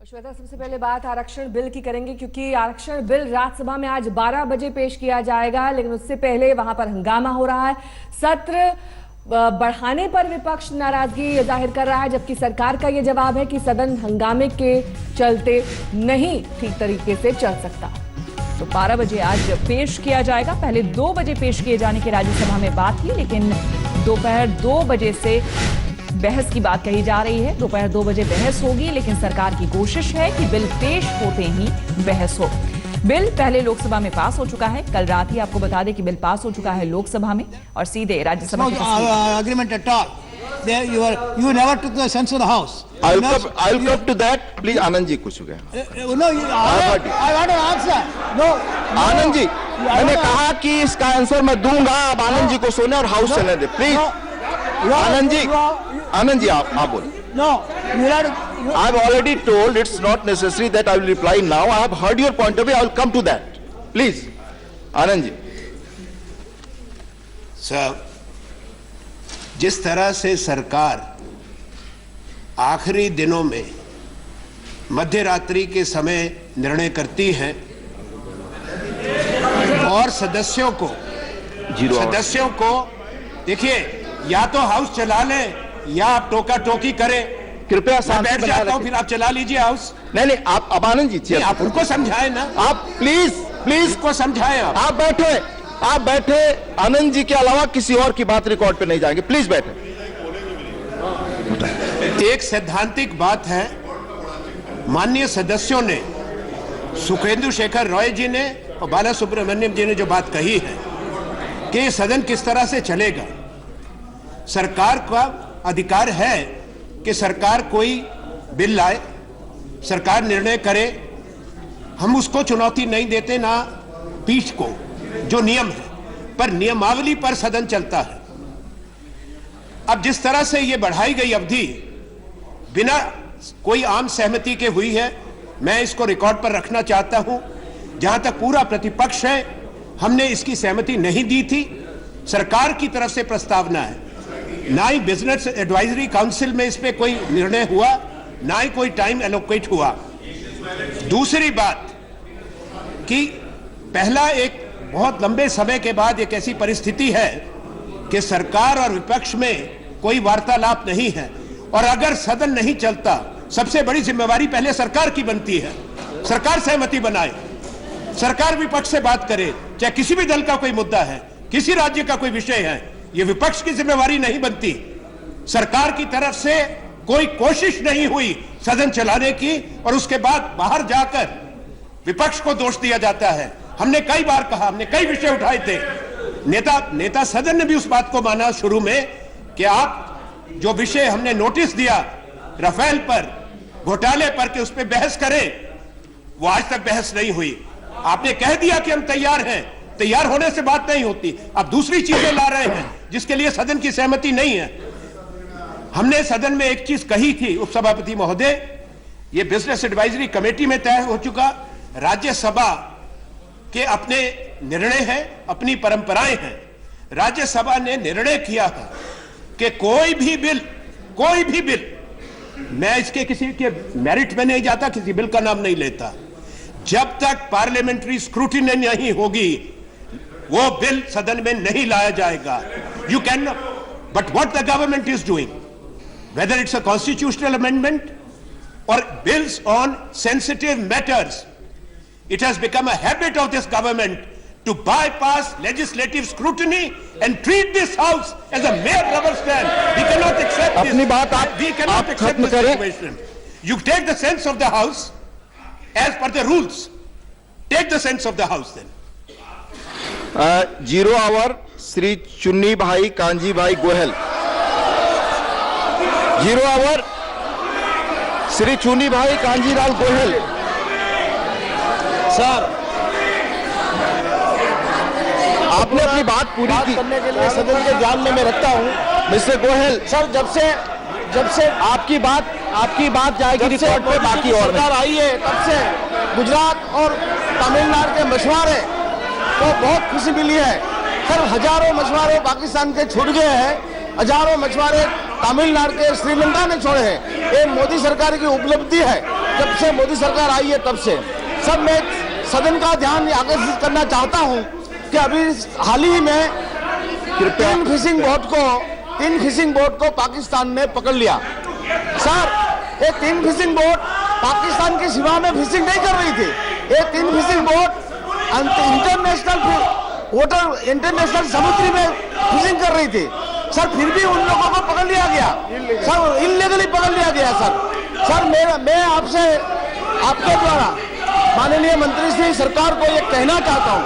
श्वेता, सबसे पहले बात आरक्षण बिल की करेंगे, क्योंकि आरक्षण बिल राज्यसभा में आज 12 बजे पेश किया जाएगा, लेकिन उससे पहले वहां पर हंगामा हो रहा है। सत्र बढ़ाने पर विपक्ष नाराजगी जाहिर कर रहा है, जबकि सरकार का यह जवाब है कि सदन हंगामे के चलते नहीं ठीक तरीके से चल सकता। तो 12 बजे आज पेश किया जाएगा। पहले 2 बजे पेश किए जाने की राज्यसभा में बात थी, लेकिन दोपहर 2 बजे से बहस की बात कही जा रही है। दोपहर 2 बजे बहस होगी, लेकिन सरकार की कोशिश है कि बिल पेश होते ही बहस हो। बिल पहले लोकसभा में पास हो चुका है। कल रात ही आपको बता दें कि बिल पास हो चुका है लोकसभा में और सीधे राज्यसभा की There you never took the sense of the house. I'll come to that. Please, Anand ji, कुछ हो गया? No, I want to answer. No, Anand ji, मैंने कहा कि इसका आंसर मैं दूंगा। अब आनंद जी को सोने और हाउस चलने दे, प्लीज। आनंद जी, आप बोलो। No, I've already told it's not necessary that I will reply now. I have heard your point of view. I will come to that. Please, Anand ji. Sir, जिस तरह से सरकार आखिरी दिनों में मध्य रात्रि के समय निर्णय करती है और सदस्यों को देखिए, या तो हाउस चला लें या आप टोका टोकी करें। कृपया बैठ जाता हूं, फिर आप चला लीजिए हाउस। नहीं, आप अब आनंद जी, आप उनको समझाएं ना। आप प्लीज को समझाएं। आप बैठे। आनंद जी के अलावा किसी और की बात रिकॉर्ड पे नहीं जाएंगे। प्लीज बैठे। एक सैद्धांतिक बात है, माननीय सदस्यों ने, सुखेंदु शेखर रॉय जी ने और बाला सुब्रमण्यम जी ने जो बात कही है कि सदन किस तरह से चलेगा। सरकार का अधिकार है कि सरकार कोई बिल लाए, सरकार निर्णय करे। हम उसको चुनौती नहीं देते, ना पीठ को, जो नियम है, पर नियमावली पर सदन चलता है। अब जिस तरह से यह बढ़ाई गई अवधि बिना कोई आम सहमति के हुई है, मैं इसको रिकॉर्ड पर रखना चाहता हूं। जहां तक पूरा प्रतिपक्ष है, हमने इसकी सहमति नहीं दी थी। सरकार की तरफ से प्रस्तावना है, ना ही बिजनेस एडवाइजरी काउंसिल में इस पे कोई निर्णय हुआ, ना ही कोई टाइम एलोकेट हुआ। दूसरी बात कि पहला एक बहुत लंबे समय के बाद एक ऐसी परिस्थिति है कि सरकार और विपक्ष में कोई वार्तालाप नहीं है, और अगर सदन नहीं चलता, सबसे बड़ी जिम्मेवारी पहले सरकार की बनती है। सरकार सहमति बनाए, सरकार विपक्ष से बात करे, चाहे किसी भी दल का कोई मुद्दा है, किसी राज्य का कोई विषय है, यह विपक्ष की जिम्मेवारी नहीं बनती। सरकार की तरफ से कोई कोशिश नहीं हुई सदन चलाने की, और उसके बाद बाहर जाकर विपक्ष को दोष दिया जाता है। हमने कई बार कहा, हमने कई विषय उठाए थे। नेता सदन ने भी उस बात को माना शुरू में कि आप जो विषय हमने नोटिस दिया राफेल पर, घोटाले पर, कि उस पर बहस करें, वो आज तक बहस नहीं हुई। आपने कह दिया कि हम तैयार हैं, तैयार होने से बात नहीं होती। अब दूसरी चीजें ला रहे हैं जिसके लिए सदन की सहमति नहीं है। हमने सदन में एक चीज कही थी, उपसभापति महोदय, ये बिजनेस एडवाइजरी कमेटी में तय हो चुका। राज्यसभा के अपने निर्णय हैं, अपनी परंपराएं हैं। राज्यसभा ने निर्णय किया है कि कोई भी बिल, मैं इसके किसी के मेरिट में नहीं जाता, किसी बिल का नाम नहीं लेता, जब तक पार्लियामेंट्री स्क्रूटिनी नहीं होगी, वो बिल सदन में नहीं लाया जाएगा। You can, but what the government is doing, whether it's a constitutional amendment or bills on sensitive matters, it has become a habit of this government to bypass legislative scrutiny and treat this house as a mere rubber stamp. We cannot accept this. अपनी बात we cannot accept this situation. You take the sense of the house as per the rules. Take the sense of the house then. 0 our Shri Chunni Bhai kanji भाई Goyal. 0 our Shri चुनी भाई Kanjilal Goyal. Sir, आपने अपनी बात पूरी की करने के लिए सदन के ध्यान में मैं रखता हूं। मिस्टर गोयल, सर, जब से आपकी बात जाएगी रिकॉर्ड पे, बाकी और सरकार आई है, तब से गुजरात और तमिलनाडु के मछुआरे को बहुत खुशी मिली है। सर, हजारों मछुआरे पाकिस्तान के छूट गए हैं, हजारों मछुआरे तमिलनाडु के श्रीलंका ने छोड़े हैं। ये मोदी सरकार की उपलब्धि है। जब से मोदी सरकार आई है तब से। सब मैं सदन का ध्यान आकर्षित करना चाहता हूं कि अभी हाल ही में तीन फिशिंग बोट को पाकिस्तान ने पकड़ लिया। सर, ये तीन फिशिंग बोट पाकिस्तान की सीमा में फिशिंग नहीं कर रही थी। ये तीन फिशिंग बोट इंटरनेशनल समुद्री में फिशिंग कर रही थी। सर, फिर भी उन लोगों को पकड़ लिया गया। सर, इल्लीगली पकड़ लिया गया। सर, मैं आपसे आपके द्वारा माननीय मंत्री श्री सरकार को ये कहना चाहता हूँ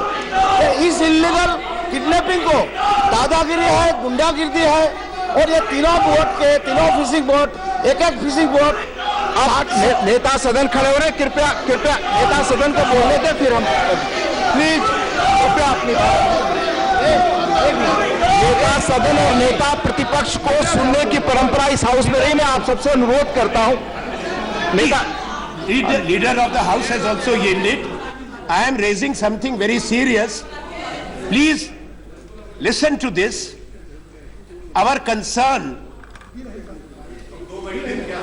कि इस इल्लीगल किडनैपिंग को दादागिरी है, गुंडागिरी है, और ये तीनों फिशिंग बोट एक फिशिंग बोट। आप नेता सदन खड़े हो रहे, कृपया नेता सदन को बोलने दें, फिर हम प्लीज कृपया अपनी नेता सदन और नेता प्रतिपक्ष को सुनने की परंपरा इस हाउस में रही। मैं आप सबसे अनुरोध करता हूं। नेता Leader of the House has also yielded. I am raising something very serious. Please listen to this. Our concern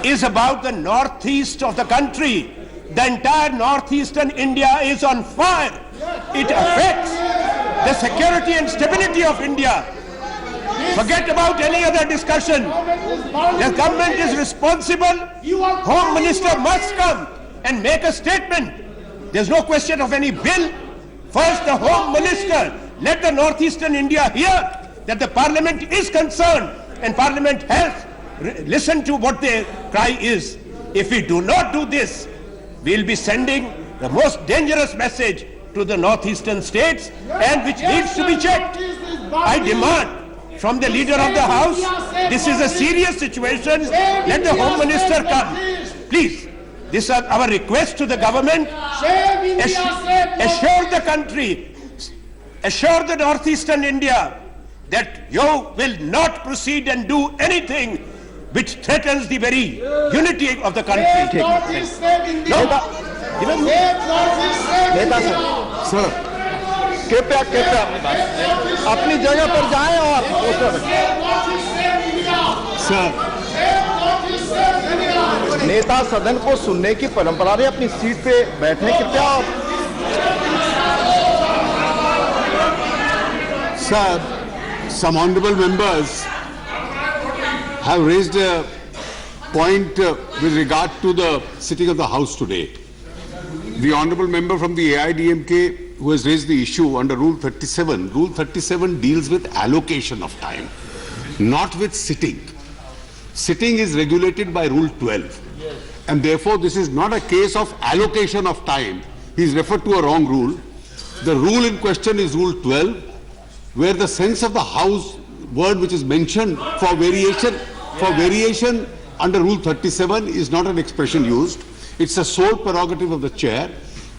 is about the northeast of the country. The entire northeastern India is on fire. It affects the security and stability of India. Forget about any other discussion. The government is responsible. Home Minister must come and make a statement. There's no question of any bill. First, the Home Minister, let the northeastern India hear that the Parliament is concerned and Parliament has listened to what their cry is. If we do not do this, we'll be sending the most dangerous message to the northeastern states, and which needs to be checked. I demand from the Leader of the House, this is a serious situation. Let the Home Minister come. Please, this is our request to the government. Assure the country, assure the northeastern India that you will not proceed and do anything which threatens the very unity of the country. Sir, कृपया अपनी जगह पर जाएं और नेता सदन को सुनने की परंपरा में अपनी सीट पे बैठे। कृपया Sir, some honorable members have raised a point with regard to the sitting of the House today. The honorable member from the AIDMK who has raised the issue under Rule 37. Rule 37 deals with allocation of time, not with sitting. Sitting is regulated by Rule 12. And therefore, this is not a case of allocation of time. He's referred to a wrong rule. The rule in question is Rule 12, where the sense of the House word which is mentioned for variation under Rule 37 is not an expression used. It's a sole prerogative of the chair,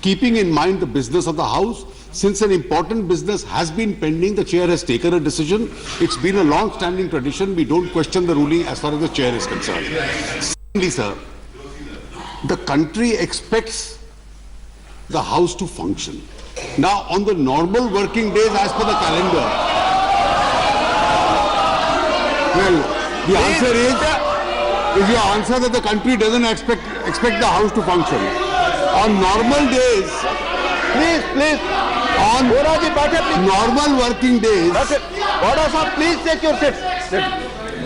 keeping in mind the business of the House. Since an important business has been pending, the chair has taken a decision. It's been a long-standing tradition. We don't question the ruling as far as the chair is concerned. Secondly, sir, the country expects the House to function. Now, on the normal working days as per the calendar, well, the answer is your answer that the country doesn't expect the House to function. On normal days, please, on normal working days, please take your seats.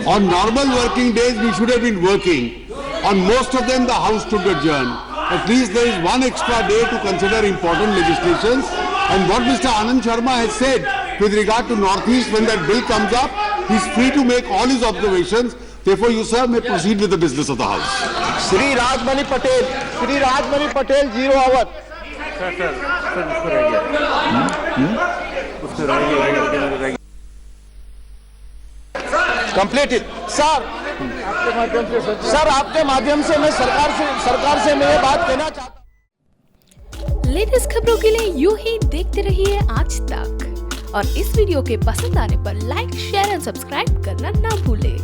On normal working days, we should have been working. On most of them, the House should adjourn. At least there is one extra day to consider important legislations. And what Mr. Anand Sharma has said with regard to Northeast, when that bill comes up, he's free to make all his observations. Therefore, you, sir, may proceed with the business of the House. Shri Rajmani Patel, 0 hour. Completed. Sir, आपके माध्यम से मैं सरकार से मैं ये बात कहना चाहता हूँ। लेटेस्ट खबरों के लिए यूं ही देखते रहिए आज तक, और इस वीडियो के पसंद आने पर लाइक, शेयर एंड सब्सक्राइब करना ना भूलें।